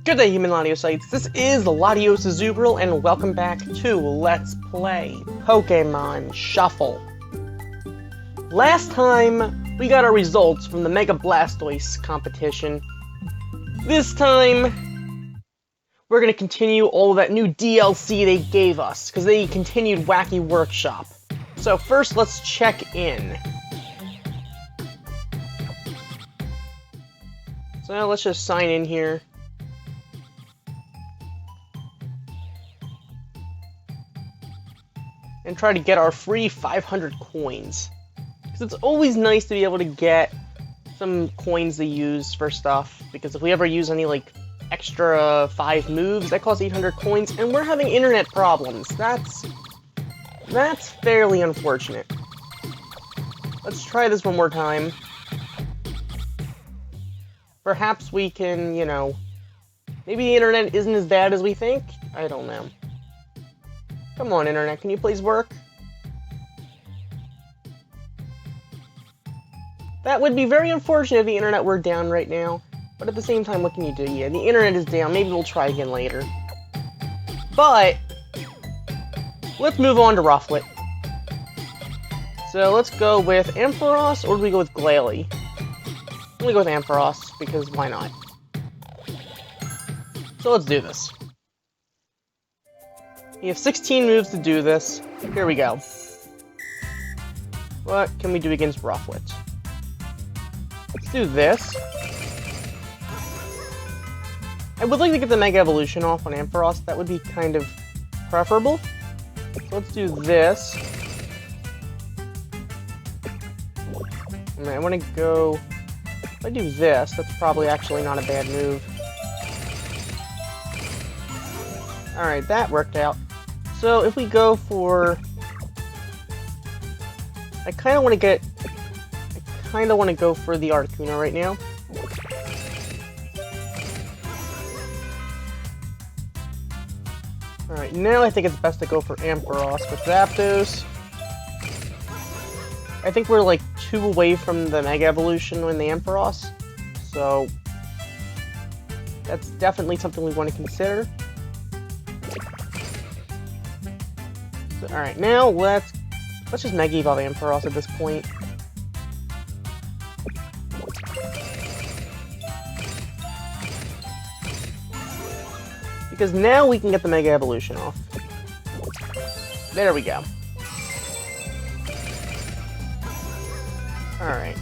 Good day, human Latiosites. This is Latios Zubril, and welcome back to Let's Play Pokemon Shuffle. Last time, we got our results from the Mega Blastoise competition. This time, we're gonna continue all of that new DLC they gave us, because they continued Wacky Workshop. So first, let's check in. So let's just sign in here. And try to get our free 500 coins. Because it's always nice to be able to get some coins to use for stuff. Because if we ever use any, like, extra 5 moves, that costs 800 coins, and we're having internet problems. That's fairly unfortunate. Let's try this one more time. Perhaps we can, you know, maybe the internet isn't as bad as we think? I don't know. Come on, internet, can you please work? That would be very unfortunate if the internet were down right now, but at the same time, what can you do? Yeah, the internet is down, maybe we'll try again later. But, let's move on to Rufflet. So let's go with Ampharos, or do we go with Glalie? I'm gonna go with Ampharos, because why not? So let's do this. We have 16 moves to do this. Here we go. What can we do against Rufflet? Let's do this. I would like to get the Mega Evolution off on Ampharos. That would be kind of preferable. So let's do this. And I want to go... If I do this, that's probably actually not a bad move. Alright, that worked out. So if we go for... I kind of want to go for the Articuno right now. Alright, now I think it's best to go for Ampharos with Zapdos. I think we're like 2 away from the Mega Evolution in the Ampharos, so that's definitely something we want to consider. Alright, now let's just Mega Evolve Ampharos at this point. Because now we can get the Mega Evolution off. There we go. Alright.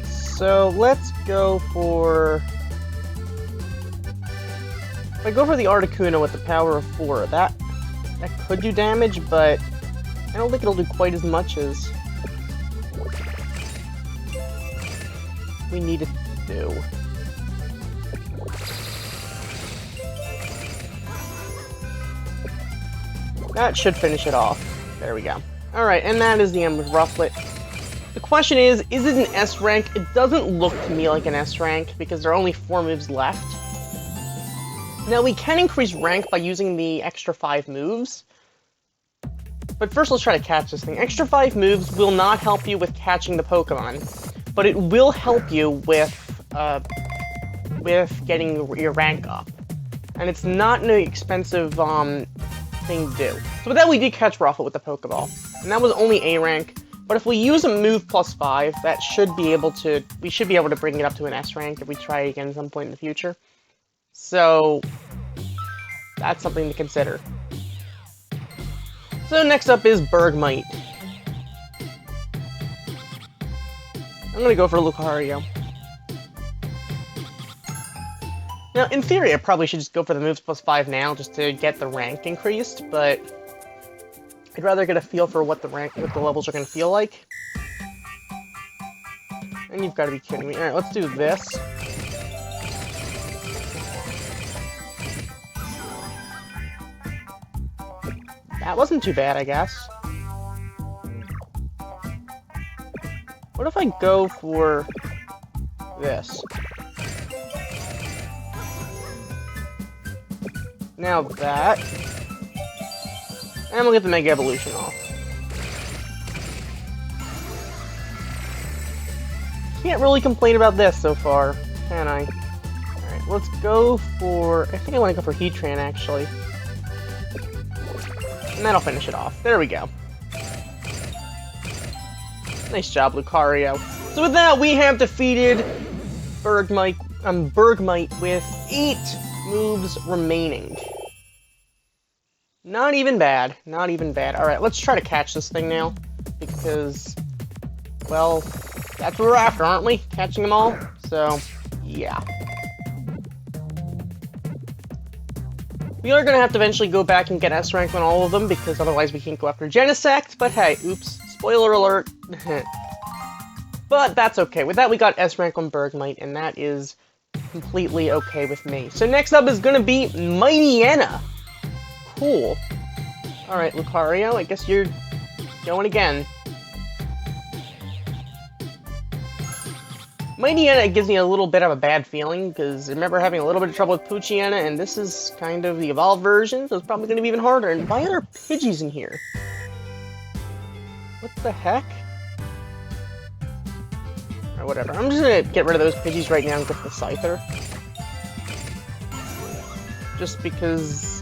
So let's go for... If I go for the Articuno with the power of 4, that could do damage, but I don't think it'll do quite as much as we need it to do. That should finish it off. There we go. Alright, and that is the end with Rufflet. The question is it an S rank? It doesn't look to me like an S rank, because there are only 4 moves left. Now, we can increase rank by using the extra 5 moves. But first, let's try to catch this thing. Extra 5 moves will not help you with catching the Pokemon, but it will help you with getting your rank up. And it's not an expensive thing to do. So with that, we did catch Rufflet with the Pokeball. And that was only A rank. But if we use a move plus 5, that should be able to... We should be able to bring it up to an S rank if we try it again at some point in the future. So, that's something to consider. So next up is Bergmite. I'm gonna go for Lucario. Now, in theory, I probably should just go for the moves plus 5 now, just to get the rank increased, but I'd rather get a feel for what the levels are gonna feel like. And you've got to be kidding me. Alright, let's do this. That wasn't too bad, I guess. What if I go for this? Now that. And we'll get the Mega Evolution off. Can't really complain about this so far. can I? Alright, let's go for... I think I want to go for Heatran, actually. And that'll finish it off. There we go. Nice job, Lucario. So with that, we have defeated Bergmite with 8 moves remaining. Not even bad. Not even bad. Alright, let's try to catch this thing now. Because, well, that's what we're after, aren't we? Catching them all? So, yeah. We are going to have to eventually go back and get S-Rank on all of them, because otherwise we can't go after Genesect, but hey, oops, spoiler alert. But that's okay. With that, we got S-Rank on Bergmite, and that is completely okay with me. So next up is going to be Mightyena. Cool. Alright, Lucario, I guess you're going again. Mightyena gives me a little bit of a bad feeling, because I remember having a little bit of trouble with Poochyena, and this is kind of the evolved version, so it's probably going to be even harder. And why are there Pidgeys in here? What the heck? Or whatever. I'm just going to get rid of those Pidgeys right now and get the Scyther. Just because...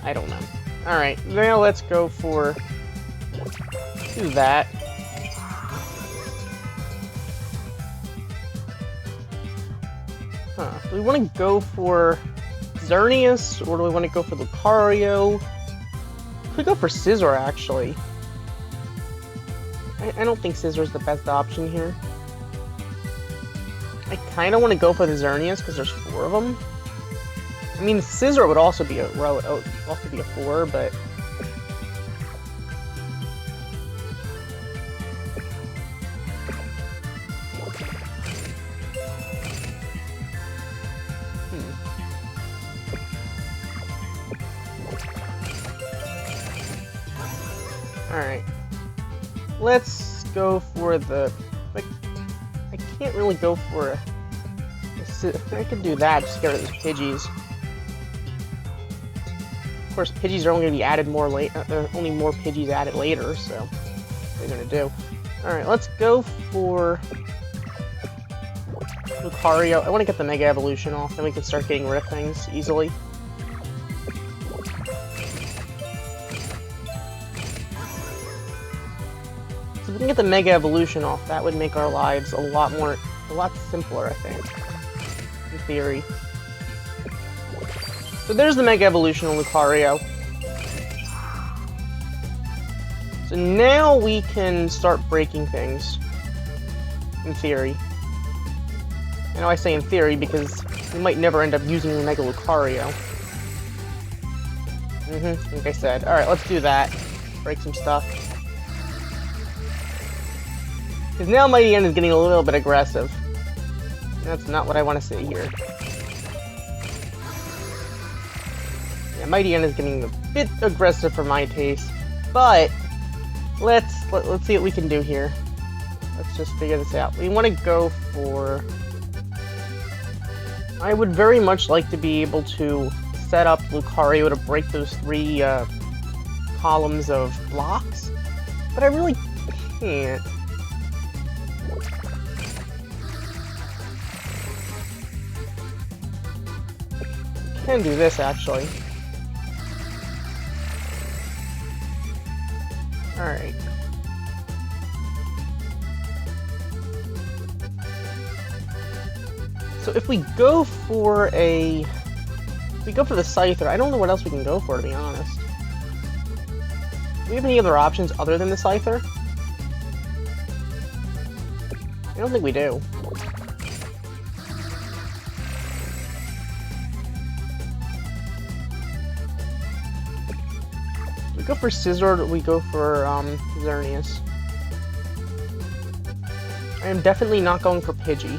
I don't know. Alright, now let's go for... do that. Huh. Do we want to go for Xerneas, or do we want to go for Lucario? Could go for Scizor, actually. I don't think Scizor's the best option here. I kind of want to go for the Xerneas, because there's 4 of them. I mean, Scizor would also be a 4, but... Alright. Let's go for the... Like, I can't really go for a... I could do that, just get rid of those Pidgeys. Of course, Pidgeys are only going to be added more late. Only more Pidgeys added later, so... What are they going to do? Alright, let's go for... Lucario. I want to get the Mega Evolution off, then we can start getting rid of things easily. So if we can get the Mega Evolution off, that would make our lives a lot simpler, I think. In theory. So there's the Mega Evolution on Lucario. So now we can start breaking things. In theory. I know I say in theory because we might never end up using the Mega Lucario. Like I said. Alright, let's do that. Break some stuff. Because now Mightyena is getting a little bit aggressive. That's not what I want to see here. Yeah, Mightyena is getting a bit aggressive for my taste. But, let's see what we can do here. Let's just figure this out. We want to go for... I would very much like to be able to set up Lucario to break those 3 columns of blocks. But I really can't. Can do this, actually. Alright. So if we go for the Scyther, I don't know what else we can go for, to be honest. Do we have any other options other than the Scyther? I don't think we do. We go for Scizor, or we go for Xerneas. I am definitely not going for Pidgey.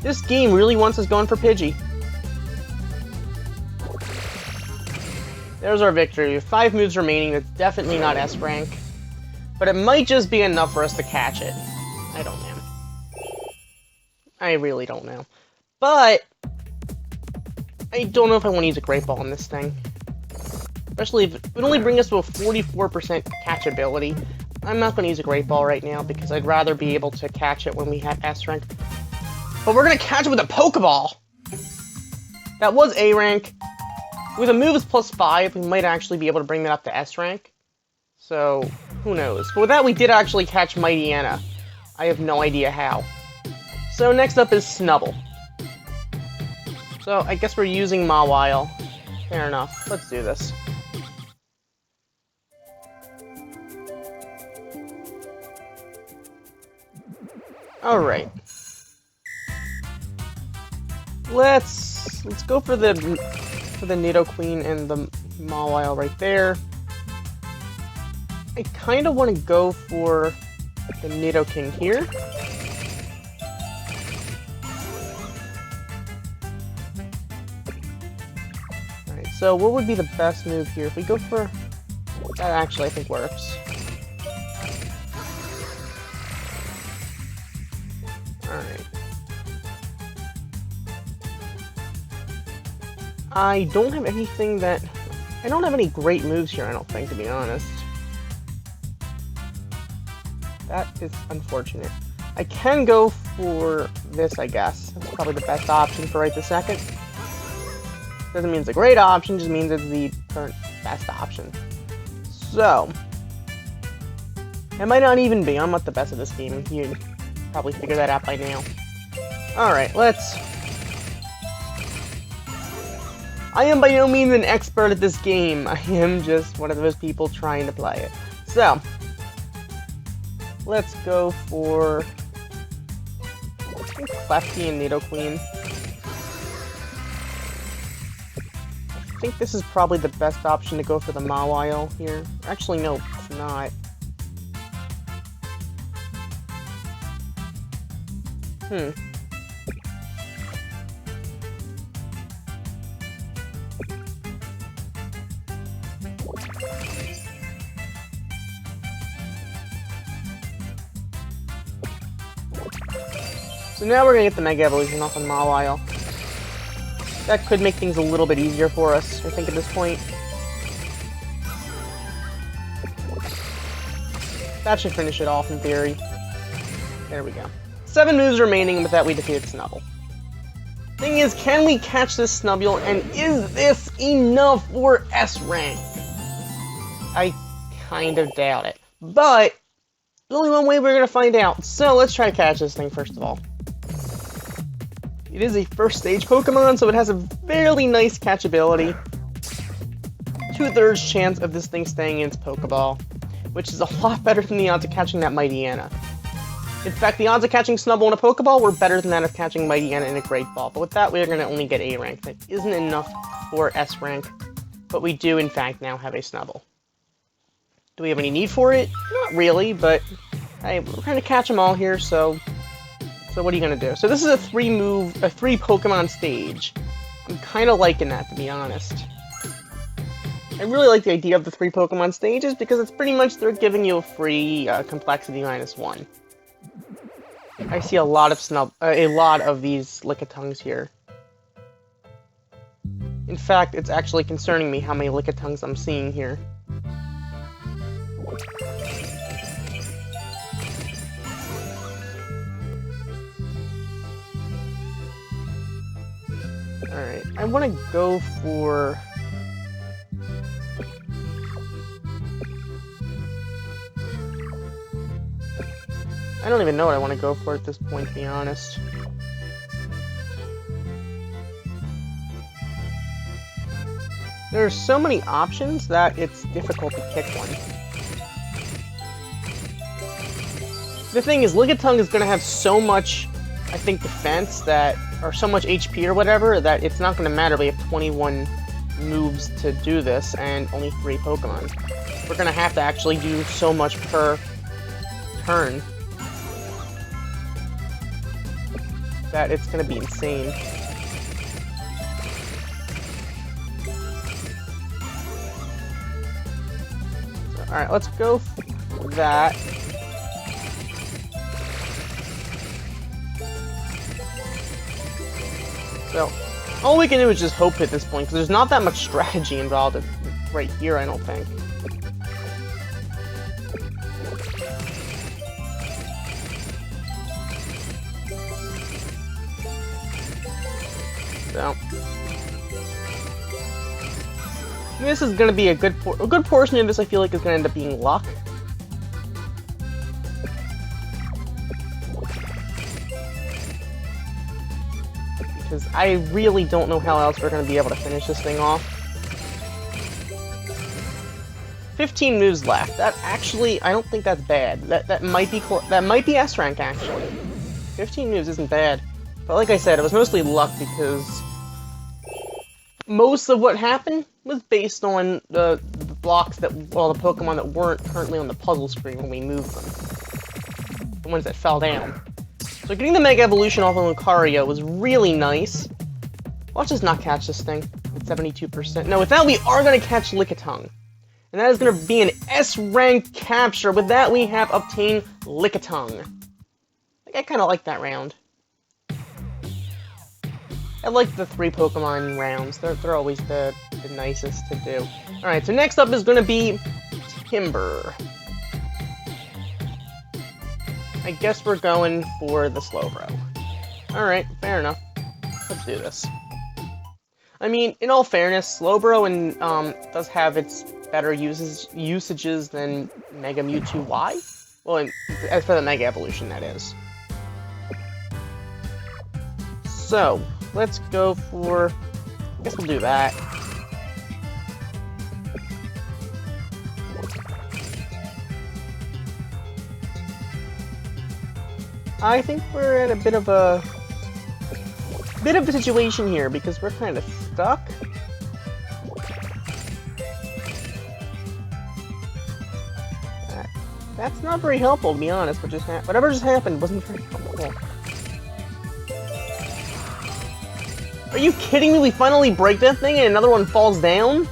This game really wants us going for Pidgey. There's our victory. With 5 moves remaining, that's definitely not S-Rank. But it might just be enough for us to catch it. I don't know. I really don't know. But I don't know if I want to use a Great Ball on this thing. Especially if it would only bring us to a 44% catchability. I'm not going to use a Great Ball right now because I'd rather be able to catch it when we have S rank. But we're going to catch it with a Pokeball! That was A rank. With a moves +5, we might actually be able to bring that up to S rank. So, who knows. But with that, we did actually catch Mightyena. I have no idea how. So next up is Snubbull. So I guess we're using Mawile. Fair enough. Let's do this. Alright. Let's go for the Nidoqueen and the Mawile right there. I kind of want to go for the Nidoking here. Alright, so what would be the best move here? If we go for... That actually I think works. Alright. I don't have anything that... I don't have any great moves here, I don't think, to be honest. That is unfortunate. I can go for this, I guess. That's probably the best option for right this second. Doesn't mean it's a great option, just means it's the current best option. So... It might not even be. I'm not the best at this game. You'd probably figure that out by now. Alright, let's... I am by no means an expert at this game. I am just one of those people trying to play it. So... Let's go for... Klefki and Nidoqueen. I think this is probably the best option to go for the Mawile here. Actually, no, it's not. So now we're gonna get the Mega Evolution off on Mawile. That could make things a little bit easier for us, I think, at this point. That should finish it off in theory. There we go. 7 moves remaining, and with that we defeated Snubbull. Thing is, can we catch this Snubbull, and is this enough for S rank? I kind of doubt it. But, there's only one way we're gonna find out, so let's try to catch this thing first of all. It is a first stage Pokemon, so it has a fairly nice catchability. 2/3 chance of this thing staying in its Pokeball, which is a lot better than the odds of catching that Mightyena. In fact, the odds of catching Snubbull in a Pokeball were better than that of catching Mightyena in a Great Ball, but with that we're going to only get A rank. That isn't enough for S rank, but we do in fact now have a Snubbull. Do we have any need for it? Not really, but hey, we're trying to catch them all here, so what are you going to do? So this is a 3 Pokemon stage. I'm kind of liking that, to be honest. I really like the idea of the 3 Pokemon stages because it's pretty much they're giving you a free complexity -1. I see a lot of these Lickitungs here. In fact, it's actually concerning me how many Lickitungs I'm seeing here. Alright, I want to go for... I don't even know what I want to go for at this point, to be honest. There are so many options that it's difficult to pick one. The thing is, Lickitung is going to have so much, I think, defense that, or so much HP or whatever, that it's not going to matter. We have 21 moves to do this, and only 3 Pokemon. We're going to have to actually do so much per turn that it's going to be insane. So, alright, let's go for that. So, all we can do is just hope at this point, because there's not that much strategy involved. right here, I don't think. So this is gonna be a good portion of this. I feel like is gonna end up being luck. Because I really don't know how else we're gonna be able to finish this thing off. 15 moves left. That actually, I don't think that's bad. That might be S rank actually. 15 moves isn't bad. But like I said, it was mostly luck because most of what happened was based on the blocks that, well, the Pokemon that weren't currently on the puzzle screen when we moved them. The ones that fell down. So getting the Mega Evolution off of Lucario was really nice. Watch us not catch this thing at 72%. No, with that we are going to catch Lickitung. And that is going to be an S rank capture. With that we have obtained Lickitung. I kind of like that round. I like the 3 Pokemon rounds. They're always the nicest to do. Alright, so next up is going to be Timburr. I guess we're going for the Slowbro. Alright, fair enough. Let's do this. I mean, in all fairness, Slowbro does have its better usages than Mega Mewtwo Y. Well, as for the Mega Evolution, that is. So, let's go for... I guess we'll do that. I think we're at a bit of a situation here because we're kind of stuck. That's not very helpful, to be honest. Whatever just happened wasn't very helpful. Are you kidding me? We finally break that thing and another one falls down?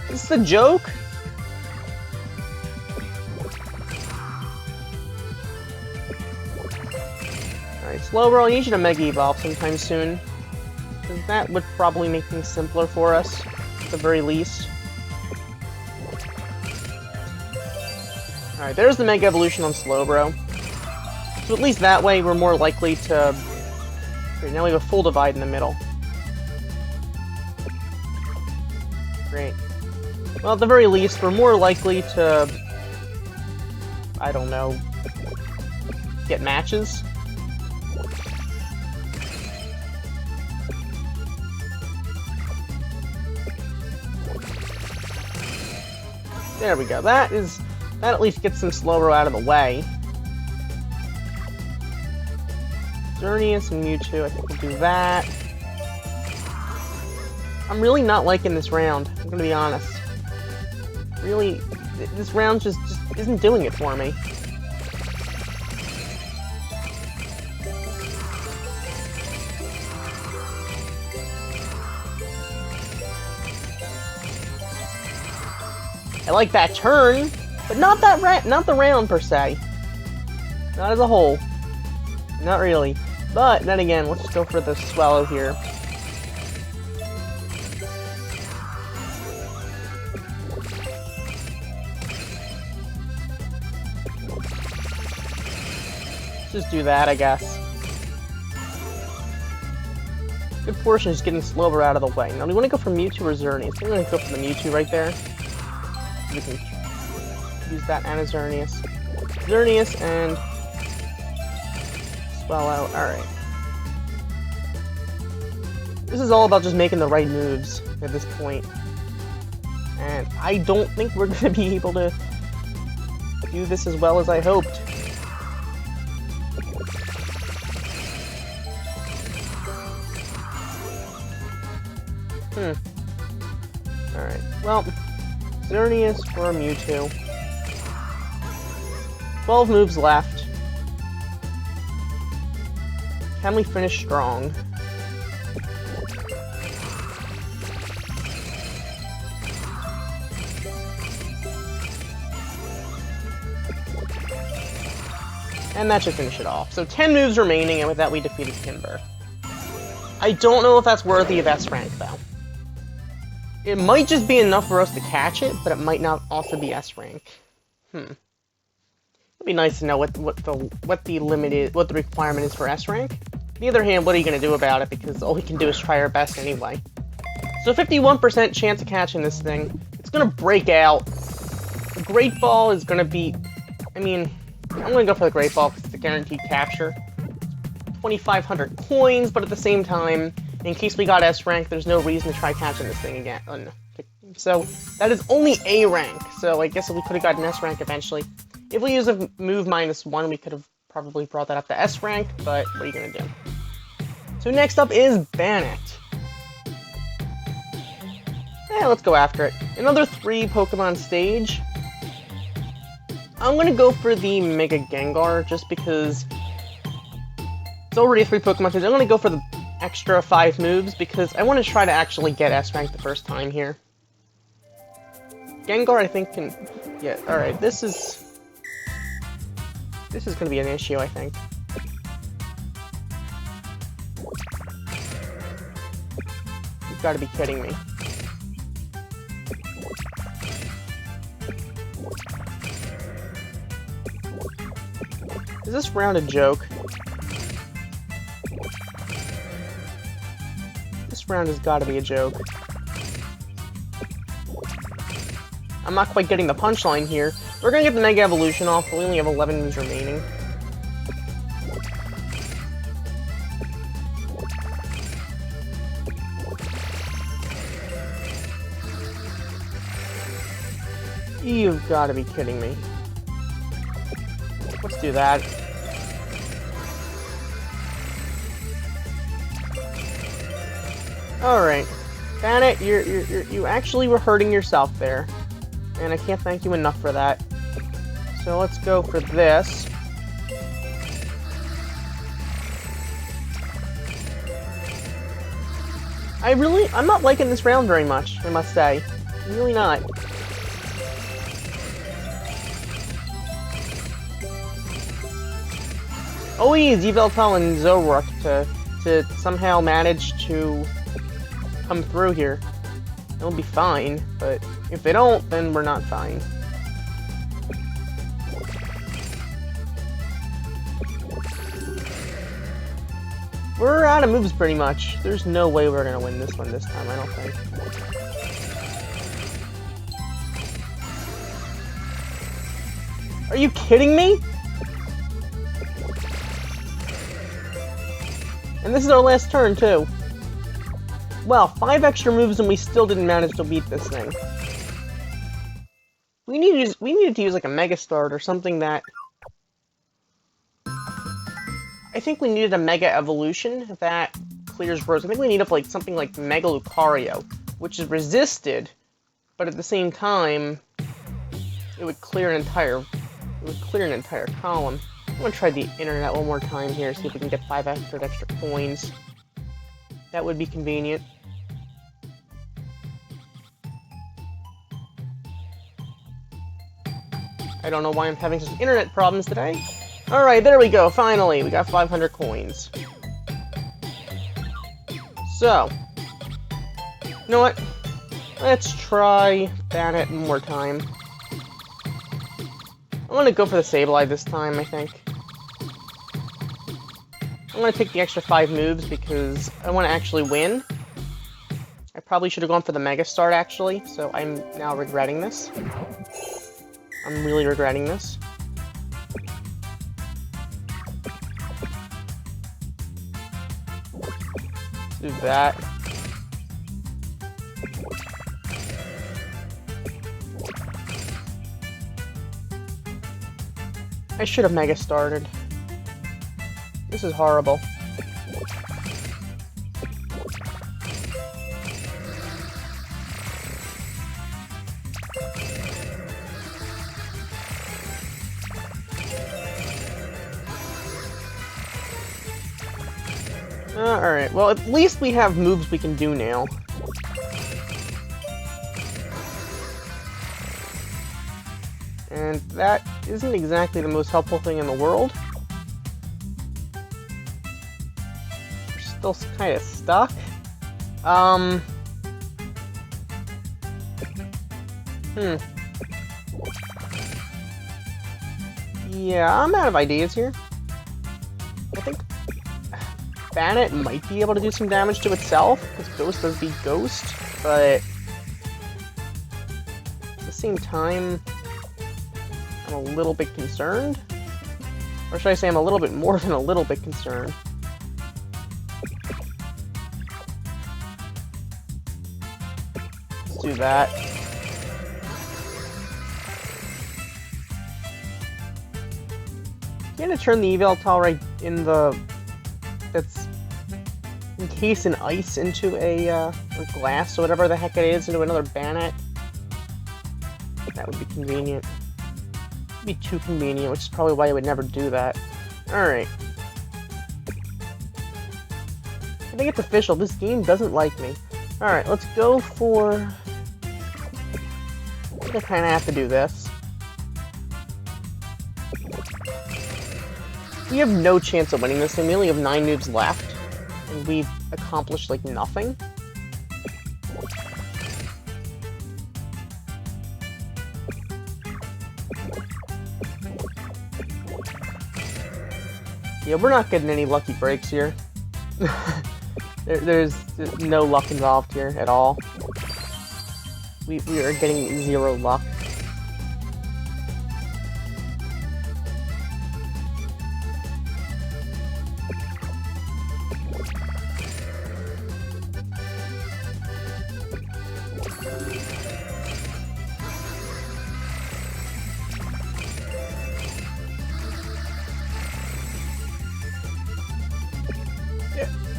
Is this a joke? Alright, Slowbro, I need you to Mega Evolve sometime soon. Because that would probably make things simpler for us, at the very least. Alright, there's the Mega Evolution on Slowbro. So at least that way we're more likely to... Great, now we have a full divide in the middle. Great. Well, at the very least, we're more likely to... I don't know... get matches. There we go. That at least gets some Slowbro out of the way. Xerneas and Mewtwo, I think we'll do that. I'm really not liking this round, I'm gonna be honest. Really, this round just isn't doing it for me. I like that turn, but not the round per se. Not as a whole. Not really. But then again, let's just go for the Swallow here. Let's just do that, I guess. Good portion is getting Slowbro out of the way. Now, do we want to go for Mewtwo or Xerneas? I'm going to go for the Mewtwo right there. We can use that and a Xerneas. Xerneas and Swallow. Alright. This is all about just making the right moves at this point. And I don't think we're going to be able to do this as well as I hoped. Alright, well, Xerneas for Mewtwo. 12 moves left. Can we finish strong? And that should finish it off. So 10 moves remaining, and with that we defeated Timburr. I don't know if that's worthy of S rank, though. It might just be enough for us to catch it, but it might not also be S rank. It'd be nice to know what the limit is, what the requirement is for S rank. On the other hand, what are you gonna do about it? Because all we can do is try our best anyway. So 51% chance of catching this thing. It's gonna break out. The Great Ball is gonna be. I mean, I'm gonna go for the Great Ball because it's a guaranteed capture. 2,500 coins, but at the same time, in case we got S rank, there's no reason to try catching this thing again. Oh, no. So that is only A rank. So I guess we could have gotten S rank eventually. If we use a move -1, we could have probably brought that up to S rank, but what are you gonna do? So next up is Bannet. Let's go after it. Another 3 Pokemon stage. I'm gonna go for the Mega Gengar just because it's already a 3 Pokemon stage. I'm gonna go for the extra 5 moves because I want to try to actually get S rank the first time here. Gengar, I think, can. Yeah, alright, this is gonna be an issue, I think. You've got to be kidding me. Is this round a joke? This round has got to be a joke. I'm not quite getting the punchline here. We're gonna get the Mega Evolution off, but we only have 11 moves remaining. You've got to be kidding me. Let's do that. Alright. Bannet, you actually were hurting yourself there. And I can't thank you enough for that. So let's go for this. I'm not liking this round very much, I must say. I'm really not. Always Yveltal and Zoroark to somehow manage to come through here. It'll be fine, but if they don't, then we're not fine. We're out of moves pretty much. There's no way we're gonna win this one this time, I don't think. Are you kidding me? And this is our last turn, too. Well, 5 extra moves and we still didn't manage to beat this thing. We needed to use like a Mega Start or something that... I think we needed a Mega Evolution that clears roads. I think we needed like something like Mega Lucario, which is resisted, but at the same time, it would clear an entire column. I'm gonna try the internet one more time here, see if we can get 500 extra coins. That would be convenient. I don't know why I'm having such internet problems today. Alright, there we go, finally, we got 500 coins. So, you know what? Let's try Bannet one more time. I'm gonna go for the Sableye this time, I think. I'm gonna take the extra 5 moves because I want to actually win. I probably should have gone for the Mega Start, actually, so I'm now regretting this. I'm really regretting this. Do that. I should have Mega Started. This is horrible. Alright, well at least we have moves we can do now. And that isn't exactly the most helpful thing in the world. We're still kind of stuck. Yeah, I'm out of ideas here. I think Bannet might be able to do some damage to itself, because Ghost does beat Ghost, but at the same time, I'm a little bit concerned. Or should I say I'm a little bit more than a little bit concerned. Let's do that. I'm gonna turn the Yveltal right in the... that's encased in ice into a or glass, or whatever the heck it is, into another Bannet. That would be convenient. It'd be too convenient, which is probably why I would never do that. Alright. I think it's official. This game doesn't like me. Alright, let's go for... I think I kind of have to do this. We have no chance of winning this thing. We only have 9 noobs left, and we've accomplished, like, nothing. Yeah, we're not getting any lucky breaks here. There's no luck involved here at all. We are getting 0 luck.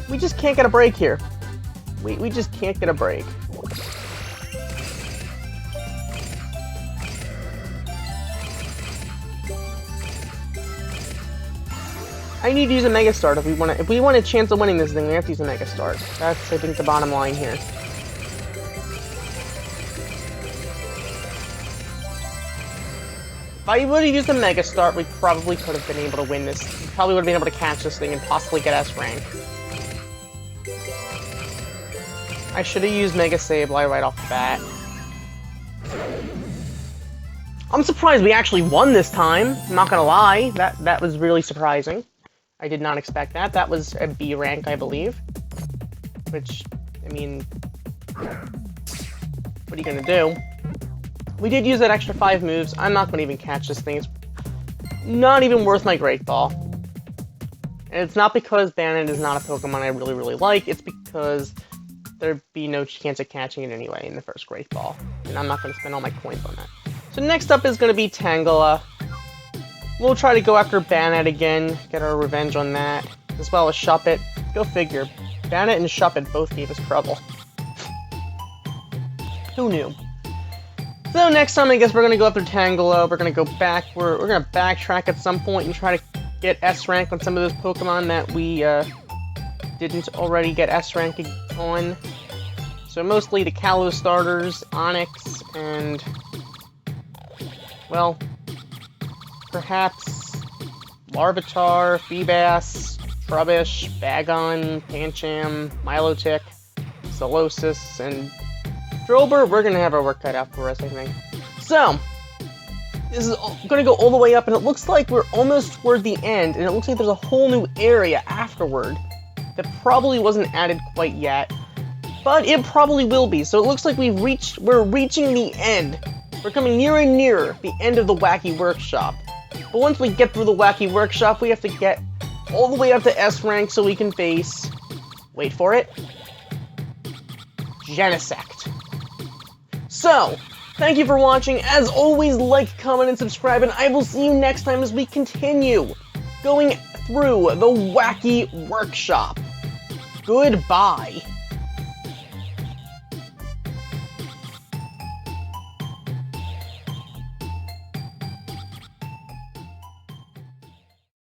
We just can't get a break here. We just can't get a break. I need to use a Mega Start if we want a chance of winning this thing. We have to use a Mega Start. That's, I think, the bottom line here. If I would have used a Mega Start, we probably could have been able to win this. We probably would have been able to catch this thing and possibly get S rank. I should have used Mega Sableye right off the bat. I'm surprised we actually won this time. I'm not gonna lie. That was really surprising. I did not expect that. That was a B rank, I believe. Which, I mean... what are you gonna do? We did use that extra 5 moves. I'm not gonna even catch this thing. It's not even worth my Great Ball. And it's not because Bannet is not a Pokemon I really, really like. It's because there'd be no chance of catching it anyway in the first Great Ball. And I'm not gonna spend all my coins on that. So next up is gonna be Tangela. We'll try to go after Bannet again, get our revenge on that, as well as Shuppet. Go figure. Bannet and Shuppet both gave us trouble. Who knew? So next time, I guess we're gonna go after Tangela. We're gonna go back. We're gonna backtrack at some point and try to get S rank on some of those Pokemon that we didn't already get S rank on. So mostly the Kalos starters, Onix, and well, perhaps Larvitar, Feebas, Trubbish, Bagon, Pancham, Milotic, Solosis, and Drober. We're gonna have our work cut out for us, I think. So, this is gonna go all the way up, and it looks like we're almost toward the end, and it looks like there's a whole new area afterward that probably wasn't added quite yet, but it probably will be. So it looks like we're reaching the end. We're coming nearer and nearer the end of the Wacky Workshop. But once we get through the Wacky Workshop, we have to get all the way up to S rank so we can face, wait for it, Genesect. So, thank you for watching. As always, like, comment, and subscribe, and I will see you next time as we continue going through the Wacky Workshop. Goodbye.